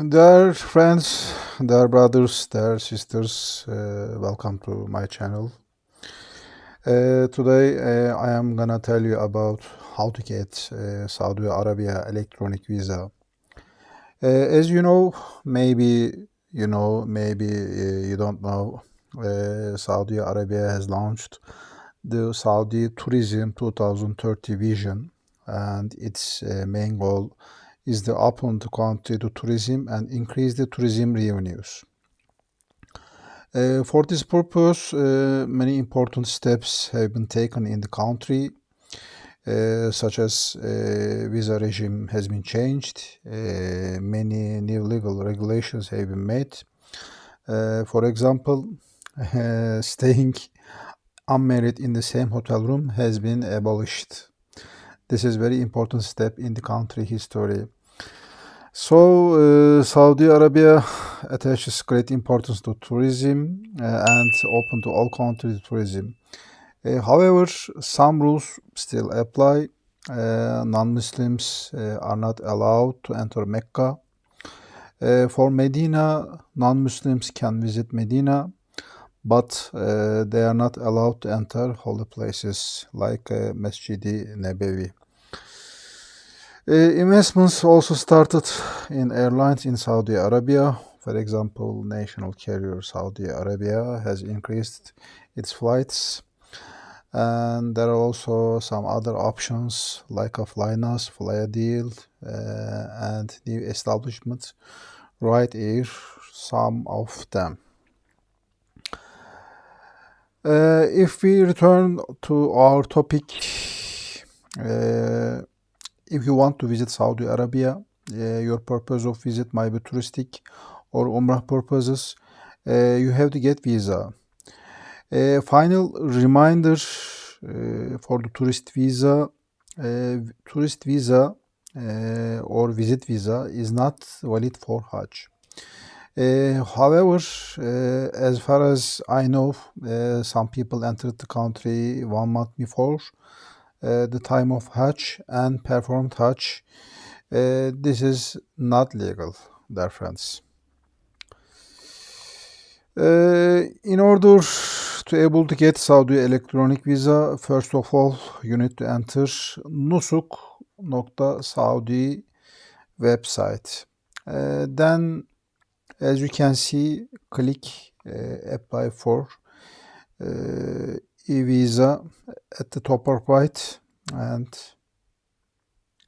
Dear friends, dear brothers, dear sisters, welcome to my channel. Today I am gonna tell you about how to get Saudi Arabia electronic visa. As you know, maybe you don't know, Saudi Arabia has launched the Saudi Tourism 2030 vision, and its main goal is to open the country to tourism and increase the tourism revenues. For this purpose, many important steps have been taken in the country, such as visa regime has been changed, many new legal regulations have been made. For example, staying unmarried in the same hotel room has been abolished. This is a very important step in the country history. So, Saudi Arabia attaches great importance to tourism and open to all countries tourism. However, some rules still apply. Non-Muslims are not allowed to enter Mecca. For Medina, non-Muslims can visit Medina, but they are not allowed to enter holy places like Masjid-i Nabawi. Investments also started in airlines in Saudi Arabia. For example, national carrier Saudi Arabia has increased its flights, and there are also some other options like a Flynas, Flyadeal, and new establishments, Right Air, some of them. If we return to our topic, if you want to visit Saudi Arabia, your purpose of visit might be touristic or Umrah purposes. You have to get visa. Final reminder for the tourist visa. Tourist visa or visit visa is not valid for Hajj. However, as far as I know, some people entered the country 1 month before the time of Hajj and performed Hajj. This is not legal, dear friends. In order to able to get Saudi electronic visa, first of all, you need to enter nusuk.saudi website. Then, as you can see, click apply for eVisa at the top right and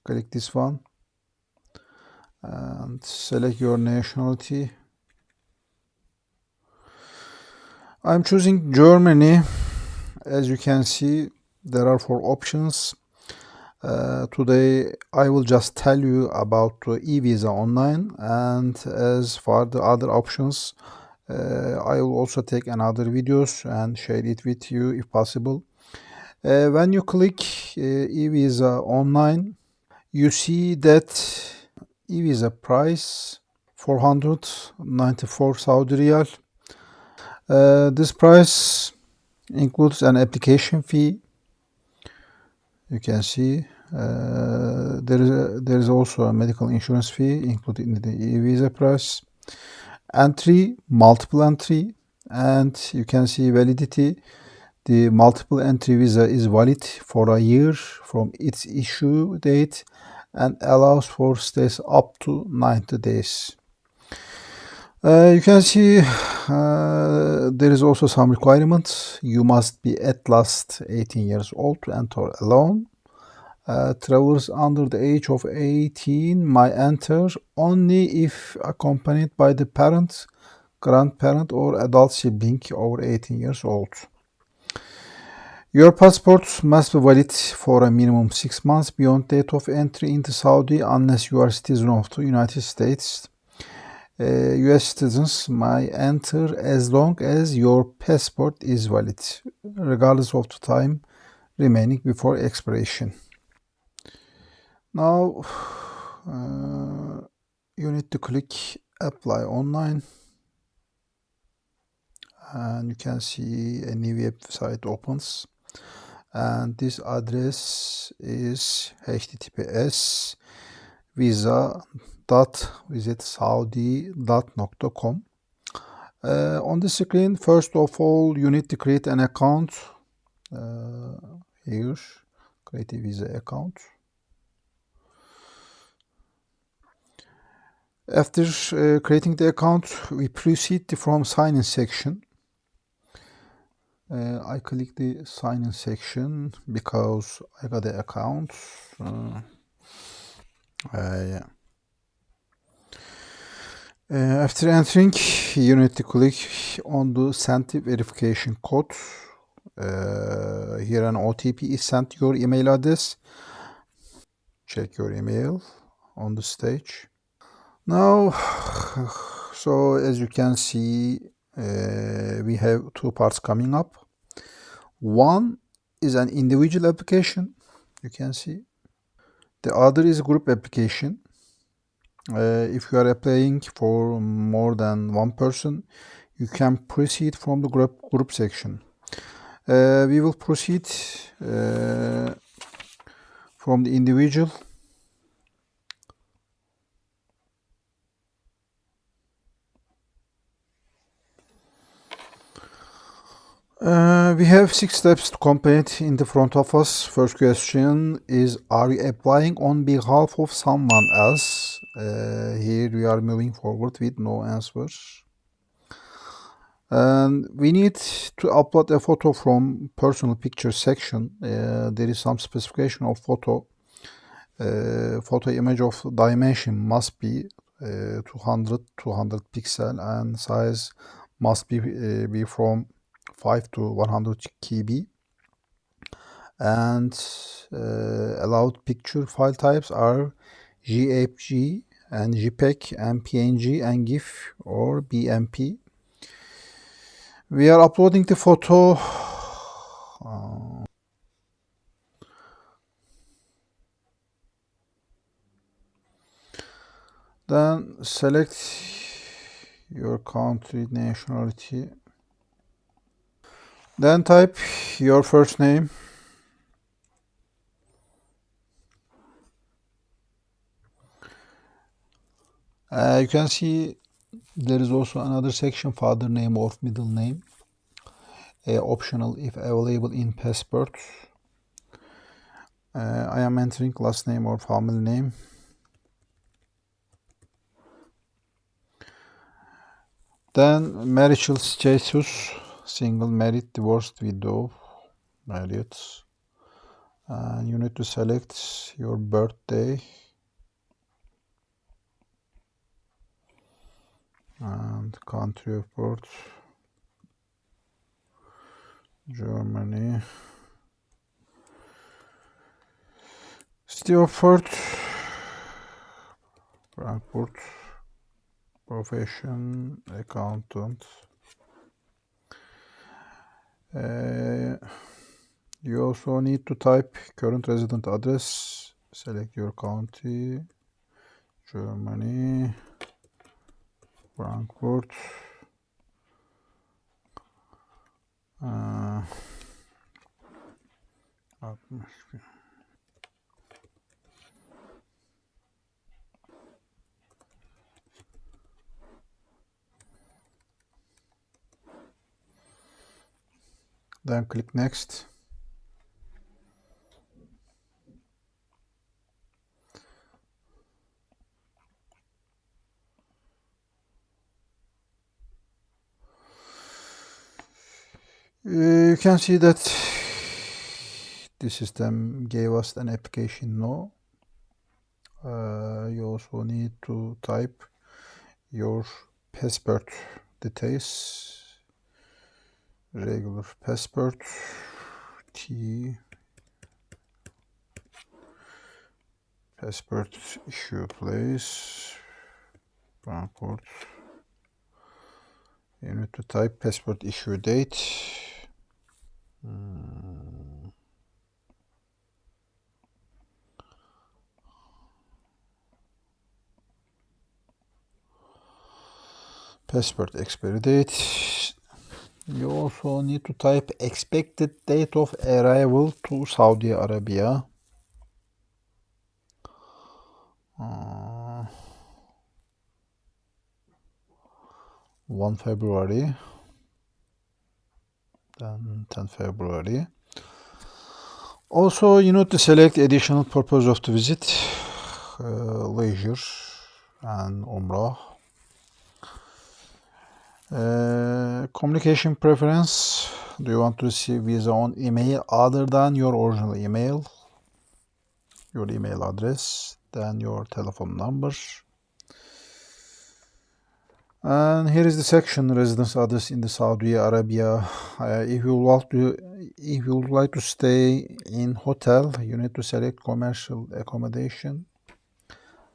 click this one and select your nationality. I'm choosing Germany. As you can see, there are 4 options. Today I will just tell you about eVisa online, and as for the other options, I will also take another videos and share it with you if possible. When you click eVisa online, you see that eVisa price 494 Saudi Riyal. This price includes an application fee. You can see there is also a medical insurance fee included in the eVisa price. Entry, multiple entry, and you can see validity. The multiple entry visa is valid for a year from its issue date and allows for stays up to 90 days. You can see there is also some requirements. You must be at least 18 years old to enter alone. Travelers under the age of 18 might enter only if accompanied by the parent, grandparent, or adult sibling over 18 years old. Your passport must be valid for a minimum 6 months beyond date of entry into Saudi unless you are a citizen of the United States. US citizens might enter as long as your passport is valid, regardless of the time remaining before expiration. Now, you need to click apply online, and you can see a new website opens, and this address is https visa.saudi.gov. visit studying.It. On the screen, first of all, you need to create an account. Here, create a Visa account. After creating the account, we proceed from sign-in section. I click the sign-in section because I got the account. After entering, you need to click on the send verification code. Here an OTP is sent to your email address. Check your email on the stage. Now, so as you can see, we have two parts coming up. One is an individual application, you can see. The other is group application. If you are applying for more than one person, you can proceed from the group section. We will proceed from the individual. We have 6 steps to complete in the front of us. First question is, are you applying on behalf of someone else? Here we are moving forward with no answers. And we need to upload a photo from personal picture section. There is some specification of photo. Photo image of dimension must be 200 pixel and size must be from 5 to 100 KB, and allowed picture file types are JPG and JPEG and PNG and GIF or BMP. We are uploading the photo. Then select your country, nationality. Then type your first name. You can see there is also another section, father name or middle name. Optional if available in passport. I am entering last name or family name. Then marital status, single, married, divorced, widow, married. And you need to select your birthday. And country of birth, Germany. City of birth, Frankfurt. Profession, accountant. You also need to type current resident address. Select your county, Germany, Frankfurt. Then click next. You can see that the system gave us an application no. You also need to type your passport details. Regular passport, T, passport issue place, Frankfurt. You need to type passport issue date. Passport expiry date. You also need to type expected date of arrival to Saudi Arabia. 1 February, then 10 February. Also, you need to select additional purpose of the visit, leisure and Umrah. Communication preference. Do you want to receive visa on email other than your original email? Your email address, then your telephone number. And here is the section residence address in the Saudi Arabia. If you would like to stay in hotel, you need to select commercial accommodation,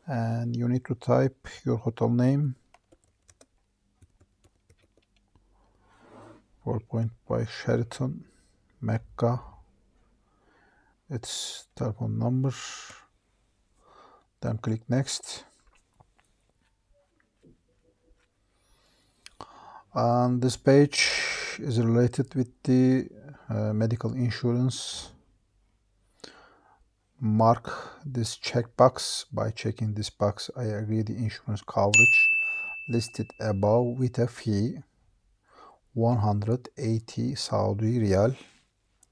and you need to type your hotel name. 4 Point by Sheraton, Mecca. Its telephone number. Then click next. And this page is related with the medical insurance. Mark this checkbox by checking this box. I agree the insurance coverage listed above with a fee 180 Saudi Riyal.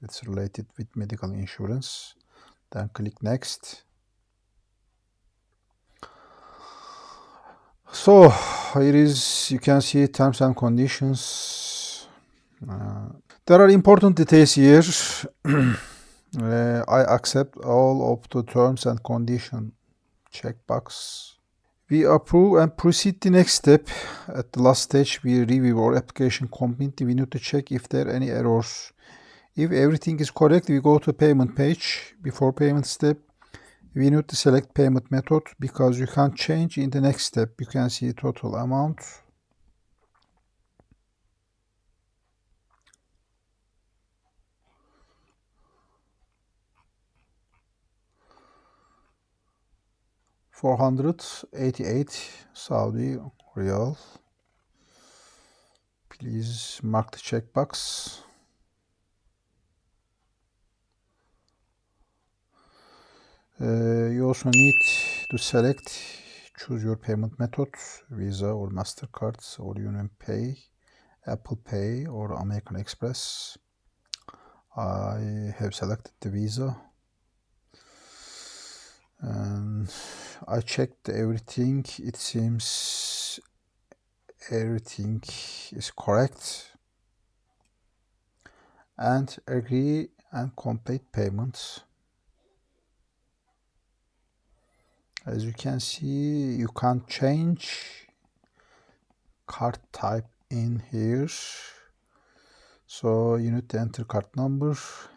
It's related with medical insurance. Then click next. So here is, you can see terms and conditions. There are important details here. I accept all of the terms and condition checkbox. We approve and proceed the next step. At the last stage, we review our application completely. We need to check if there are any errors. If everything is correct, we go to payment page. Before payment step, we need to select payment method because you can't change in the next step. You can see total amount. $488 Saudi Riyal. Please mark the checkbox. You also need to select, choose your payment method, Visa or MasterCard or Union Pay, Apple Pay or American Express. I have selected the Visa. And I checked everything. It seems everything is correct. And agree and complete payments. As you can see, you can't change card type in here. So you need to enter card number,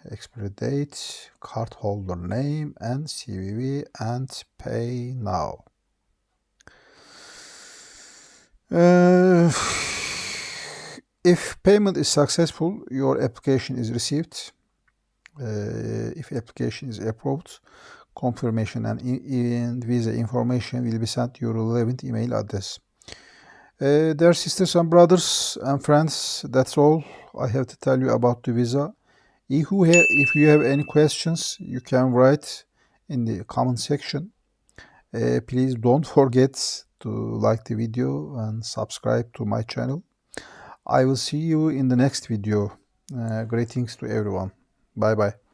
expiry date, card holder name and CVV and pay now. If payment is successful, your application is received. If application is approved, confirmation and visa information will be sent to your relevant email address. Dear sisters and brothers and friends, that's all I have to tell you about the visa. If you have any questions, you can write in the comment section. Please don't forget to like the video and subscribe to my channel. I will see you in the next video. Greetings to everyone. Bye bye.